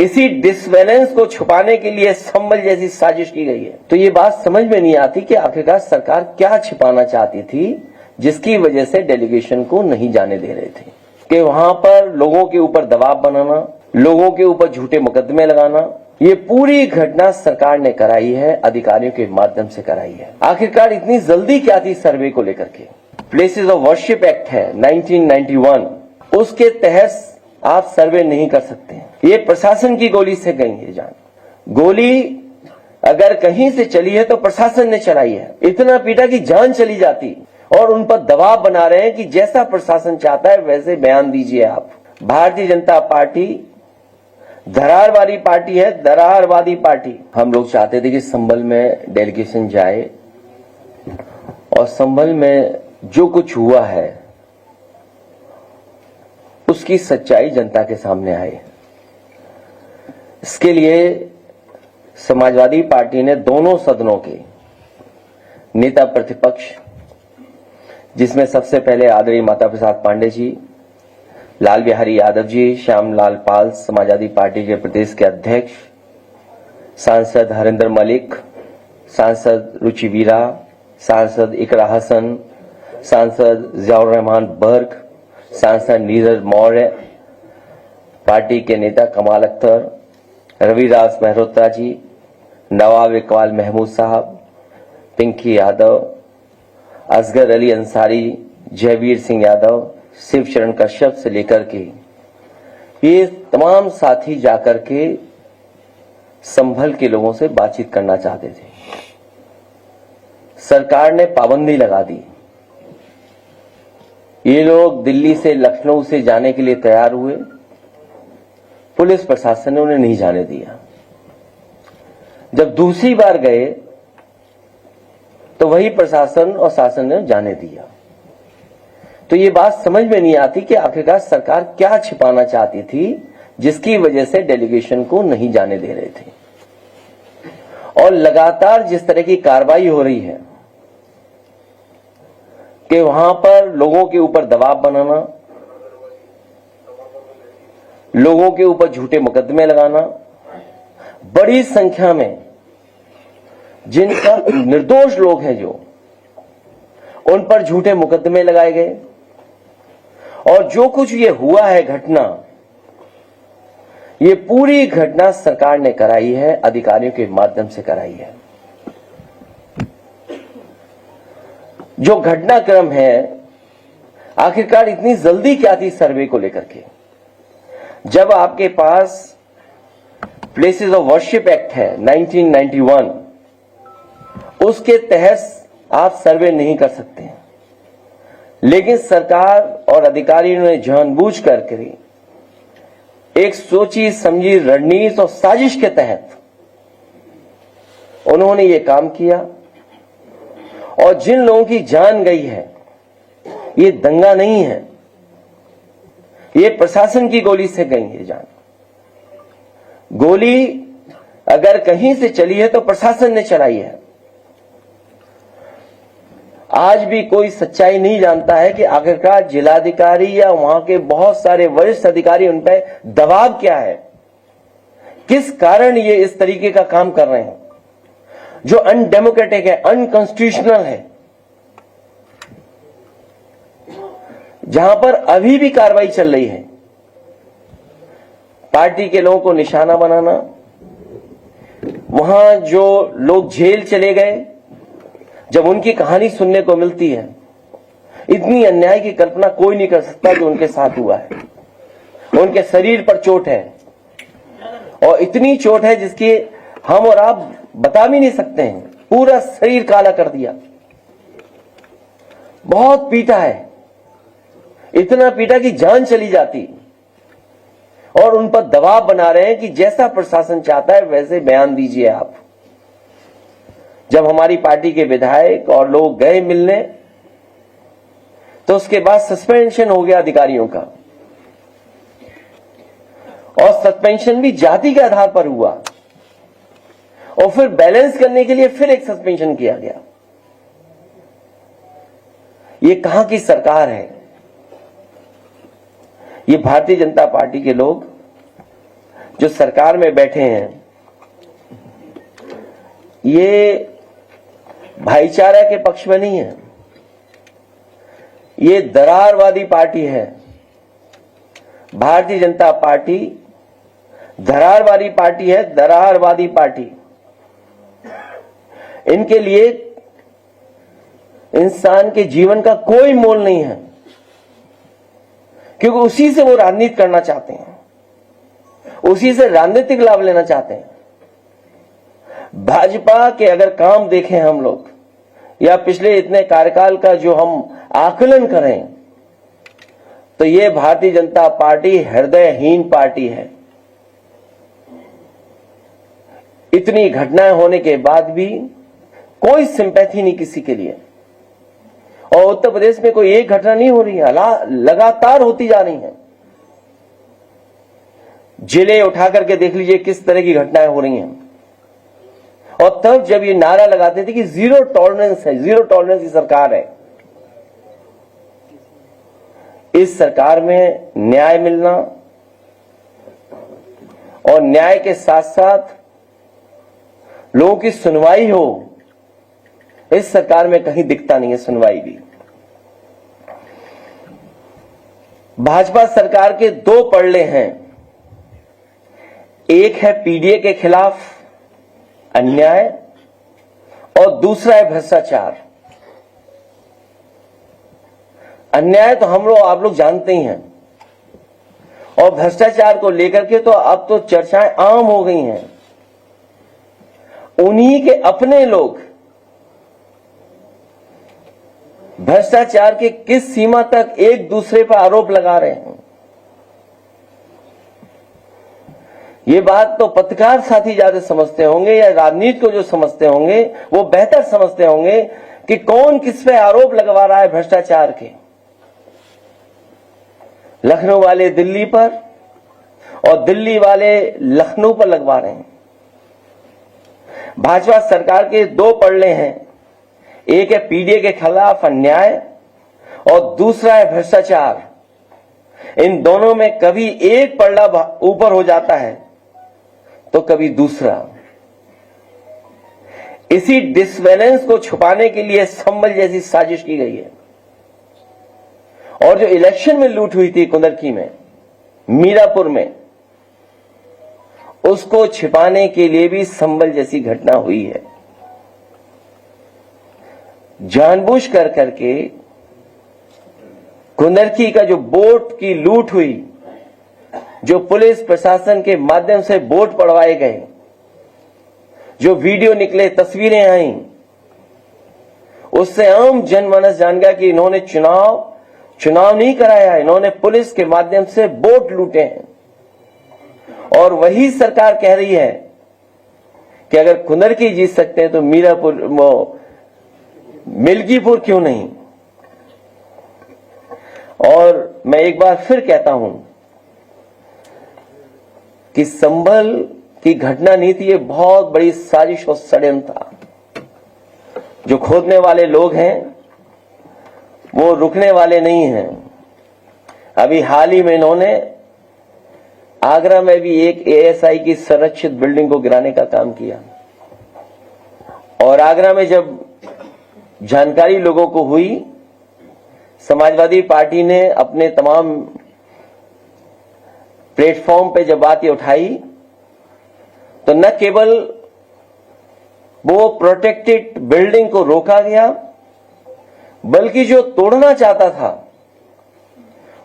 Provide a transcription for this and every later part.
इसी डिसबैलेंस को छुपाने के लिए संभल जैसी साजिश की गई है। तो ये बात समझ में नहीं आती कि आखिरकार सरकार क्या छिपाना चाहती थी, जिसकी वजह से डेलीगेशन को नहीं जाने दे रहे थे। कि वहां पर लोगों के ऊपर दबाव बनाना, लोगों के ऊपर झूठे मुकदमे लगाना, ये पूरी घटना सरकार ने कराई है, अधिकारियों के माध्यम से कराई है। आखिरकार इतनी जल्दी क्या थी सर्वे को लेकर के? प्लेसेस ऑफ वर्शिप एक्ट है 1991, उसके तहत आप सर्वे नहीं कर सकते। ये प्रशासन की गोली से गई है जान। गोली अगर कहीं से चली है तो प्रशासन ने चलाई है। इतना पीटा कि जान चली जाती, और उन पर दबाव बना रहे हैं कि जैसा प्रशासन चाहता है वैसे बयान दीजिए आप। भारतीय जनता पार्टी धरारवादी पार्टी है, धरारवादी पार्टी। हम लोग चाहते थे कि संभल में डेलीगेशन जाए और संभल में जो कुछ हुआ है उसकी सच्चाई जनता के सामने आए। इसके लिए समाजवादी पार्टी ने दोनों सदनों के नेता प्रतिपक्ष, जिसमें सबसे पहले आदरणीय माता प्रसाद पांडे जी, लाल बिहारी यादव जी, श्यामलाल पाल, समाजवादी पार्टी के प्रदेश के अध्यक्ष, सांसद हरिंदर मलिक, सांसद रुचि वीरा, सांसद इकरा हसन, सांसद जियाउर रहमान बर्क, सांसद नीरज मौर्य, पार्टी के नेता कमाल अख्तर, रविराज मेहरोत्रा जी, नवाब इकबाल महमूद साहब, पिंकी यादव, असगर अली अंसारी, जयवीर सिंह यादव, शिव शरण कश्यप से लेकर के ये तमाम साथी जाकर के संभल के लोगों से बातचीत करना चाहते थे। सरकार ने पाबंदी लगा दी। ये लोग दिल्ली से लखनऊ से जाने के लिए तैयार हुए, पुलिस प्रशासन ने उन्हें नहीं जाने दिया। जब दूसरी बार गए तो वही प्रशासन और शासन ने जाने दिया। तो ये बात समझ में नहीं आती कि आखिरकार सरकार क्या छिपाना चाहती थी, जिसकी वजह से डेलीगेशन को नहीं जाने दे रहे थे। और लगातार जिस तरह की कार्रवाई हो रही है कि वहां पर लोगों के ऊपर दबाव बनाना, लोगों के ऊपर झूठे मुकदमे लगाना, बड़ी संख्या में जिनका निर्दोष लोग हैं जो, उन पर झूठे मुकदमे लगाए गए। और जो कुछ ये हुआ है घटना, ये पूरी घटना सरकार ने कराई है, अधिकारियों के माध्यम से कराई है। जो घटनाक्रम है, आखिरकार इतनी जल्दी क्या थी सर्वे को लेकर के? जब आपके पास प्लेसेस ऑफ वर्शिप एक्ट है 1991, उसके तहत आप सर्वे नहीं कर सकते। लेकिन सरकार और अधिकारियों ने जानबूझ कर एक सोची समझी रणनीति और साजिश के तहत उन्होंने ये काम किया। और जिन लोगों की जान गई है, ये दंगा नहीं है, ये प्रशासन की गोली से गई है जान। गोली अगर कहीं से चली है तो प्रशासन ने चलाई है। आज भी कोई सच्चाई नहीं जानता है कि आखिरकार जिलाधिकारी या वहां के बहुत सारे वरिष्ठ अधिकारी उन पर दबाव क्या है, किस कारण ये इस तरीके का काम कर रहे हैं जो अनडेमोक्रेटिक है, अनकॉन्स्टिट्यूशनल है। जहां पर अभी भी कार्रवाई चल रही है, पार्टी के लोगों को निशाना बनाना, वहां जो लोग जेल चले गए, जब उनकी कहानी सुनने को मिलती है, इतनी अन्याय की कल्पना कोई नहीं कर सकता जो उनके साथ हुआ है। उनके शरीर पर चोट है, और इतनी चोट है जिसकी हम और आप बता भी नहीं सकते हैं। पूरा शरीर काला कर दिया, बहुत पीटा है, इतना पीटा कि जान चली जाती। और उन पर दबाव बना रहे हैं कि जैसा प्रशासन चाहता है वैसे बयान दीजिए आप। जब हमारी पार्टी के विधायक और लोग गए मिलने, तो उसके बाद सस्पेंशन हो गया अधिकारियों का, और सस्पेंशन भी जाति के आधार पर हुआ, और फिर बैलेंस करने के लिए फिर एक सस्पेंशन किया गया। ये कहां की सरकार है? ये भारतीय जनता पार्टी के लोग जो सरकार में बैठे हैं ये भाईचारा के पक्ष में नहीं है, ये दरारवादी पार्टी है। भारतीय जनता पार्टी दरारवादी पार्टी है, दरारवादी पार्टी। इनके लिए इंसान के जीवन का कोई मोल नहीं है, क्योंकि उसी से वो राजनीति करना चाहते हैं, उसी से राजनीतिक लाभ लेना चाहते हैं। भाजपा के अगर काम देखें हम लोग, या पिछले इतने कार्यकाल का जो हम आकलन करें, तो ये भारतीय जनता पार्टी हृदयहीन पार्टी है। इतनी घटनाएं होने के बाद भी कोई सिंपैथी नहीं किसी के लिए। और उत्तर प्रदेश में कोई एक घटना नहीं हो रही है, लगातार होती जा रही हैं। जिले उठा करके देख लीजिए किस तरह की घटनाएं हो रही हैं। और तब जब ये नारा लगाते थे कि जीरो टॉलरेंस है, जीरो टॉलरेंस की सरकार है, इस सरकार में न्याय मिलना और न्याय के साथ साथ लोगों की सुनवाई हो, इस सरकार में कहीं दिखता नहीं है सुनवाई भी। भाजपा सरकार के दो पड़ले हैं, एक है पीडीए के खिलाफ अन्याय और दूसरा है भ्रष्टाचार। अन्याय तो हम लोग आप लोग जानते ही हैं, और भ्रष्टाचार को लेकर के तो अब तो चर्चाएं आम हो गई हैं। उन्हीं के अपने लोग भ्रष्टाचार के किस सीमा तक एक दूसरे पर आरोप लगा रहे हैं। ये बात तो पत्रकार साथी ज्यादा समझते होंगे, या राजनीति को जो समझते होंगे वो बेहतर समझते होंगे कि कौन किस पे आरोप लगवा रहा है भ्रष्टाचार के। लखनऊ वाले दिल्ली पर और दिल्ली वाले लखनऊ पर लगवा रहे हैं। भाजपा सरकार के दो पड़ले हैं, एक है पीडीए के खिलाफ अन्याय और दूसरा है भ्रष्टाचार। इन दोनों में कभी एक पड़ला ऊपर हो जाता है तो कभी दूसरा। इसी डिसबैलेंस को छुपाने के लिए संभल जैसी साजिश की गई है। और जो इलेक्शन में लूट हुई थी कुंदरकी में, मीरापुर में, उसको छिपाने के लिए भी संभल जैसी घटना हुई है। जानबूझ कर करके कुंदरकी का जो वोट की लूट हुई, जो पुलिस प्रशासन के माध्यम से वोट पड़वाए गए, जो वीडियो निकले, तस्वीरें आई, उससे आम जनमानस जान गया कि इन्होंने चुनाव नहीं कराया, इन्होंने पुलिस के माध्यम से वोट लूटे हैं। और वही सरकार कह रही है कि अगर कुंदरकी जीत सकते हैं तो मीरापुर, मिल्कीपुर क्यों नहीं। और मैं एक बार फिर कहता हूं कि संभल की घटना नहीं थी, ये बहुत बड़ी साजिश और षड्यंत्र था। जो खोदने वाले लोग हैं वो रुकने वाले नहीं हैं। अभी हाल ही में इन्होंने आगरा में भी एक एएसआई की संरक्षित बिल्डिंग को गिराने का काम किया। और आगरा में जब जानकारी लोगों को हुई, समाजवादी पार्टी ने अपने तमाम प्लेटफॉर्म पे जब बात ये उठाई, तो न केवल वो प्रोटेक्टेड बिल्डिंग को रोका गया, बल्कि जो तोड़ना चाहता था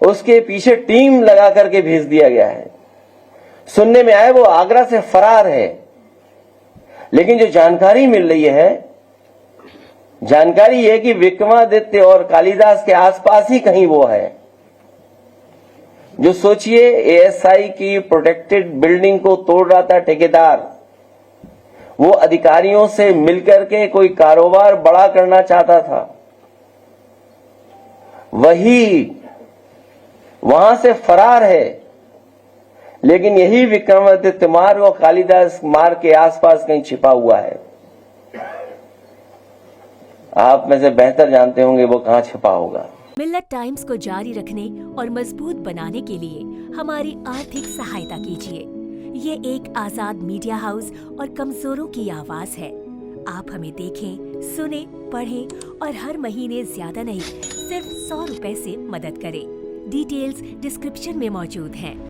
उसके पीछे टीम लगा करके भेज दिया गया है। सुनने में आया वो आगरा से फरार है, लेकिन जो जानकारी मिल रही है, जानकारी है कि विक्रमादित्य और कालिदास के आसपास ही कहीं वो है। जो सोचिए, एएसआई की प्रोटेक्टेड बिल्डिंग को तोड़ रहा था ठेकेदार, वो अधिकारियों से मिलकर के कोई कारोबार बड़ा करना चाहता था। वही वहां से फरार है, लेकिन यही विक्रमादित्य मार्ग और कालिदास मार्ग के आसपास कहीं छिपा हुआ है। आप में से बेहतर जानते होंगे वो कहां छिपा होगा। मिल्लत टाइम्स को जारी रखने और मजबूत बनाने के लिए हमारी आर्थिक सहायता कीजिए। ये एक आजाद मीडिया हाउस और कमजोरों की आवाज है। आप हमें देखें, सुने, पढ़ें और हर महीने ज्यादा नहीं, सिर्फ 100 रुपए से मदद करें। डिटेल्स डिस्क्रिप्शन में मौजूद हैं।